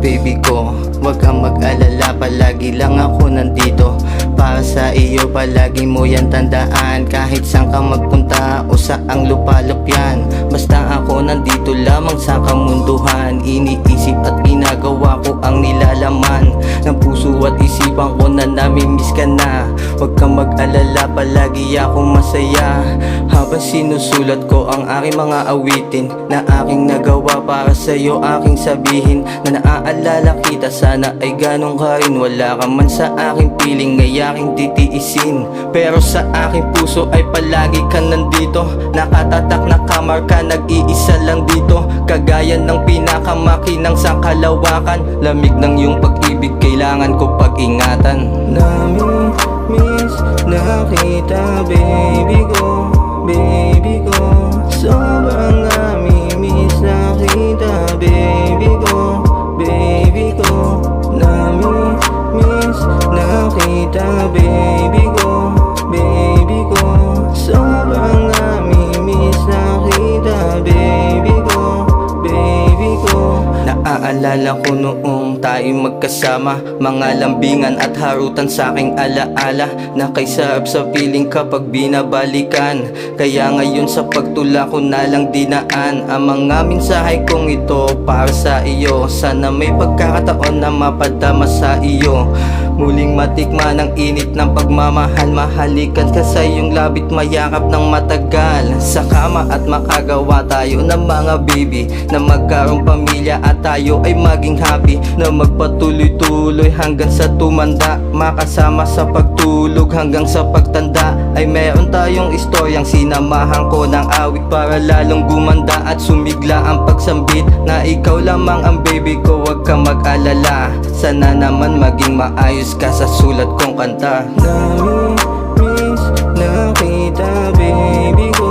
baby ko. Huwag kang mag-alala, palagi lang ako nandito para sa iyo, palagi mo yan tandaan. Kahit saan ka magpunta o saang lupalop yan, basta ako nandito lamang sa kamunduhan. Iniisip at ginagawa ko ang nilalaman ng puso at isipan ko na namimiss ka na. Huwag kang mag-alala, palagi akong masaya habang sinusulat ko ang aking mga awitin na aking nagawa para sa'yo. Aking sabihin na naaalala kita, sana ay ganun ka rin. Wala ka man sa aking piling, ngay aking titiisin, pero sa aking puso ay palagi ka nandito. Nakatatak na kamarka, nag-iisa lang dito, kagaya ng pinakamakinang sa kalawakan. Lamig ng iyong pag-ibig, kailangan ko pag-ingatan. Nami-miss na kita, baby ko, baby ko. Sobrang nami-miss na kita, baby ko, baby ko. Nami-miss na kita, baby ko, baby ko. Sobrang nami-miss na kita, baby ko, baby ko. Naaalala ko noong tayo magkasama, mga lambingan at harutan sa aking alaala. Nakaisarap sa piling kapag binabalikan, kaya ngayon sa pagtula ko na lang dinaan ang mga mensahe kong ito para sa iyo. Sana may pagkakataon na mapadama sa iyo, muling matikman ang init ng pagmamahal. Mahalikan ka sa iyong labit, mayakap ng matagal sa kama at makagawa tayo ng mga baby, na magkaroong pamilya at tayo ay maging happy, na magpatuloy-tuloy hanggang sa tumanda, makasama sa pagtulog hanggang sa pagtanda. Ay meron tayong istoryang sinamahan ko ng awit para lalong gumanda at sumigla ang pagsambit, na ikaw lamang ang baby ko. Huwag kang mag-alala, sana naman maging maayos ka sa sulat kong kanta. Nami-miss na kita, baby ko,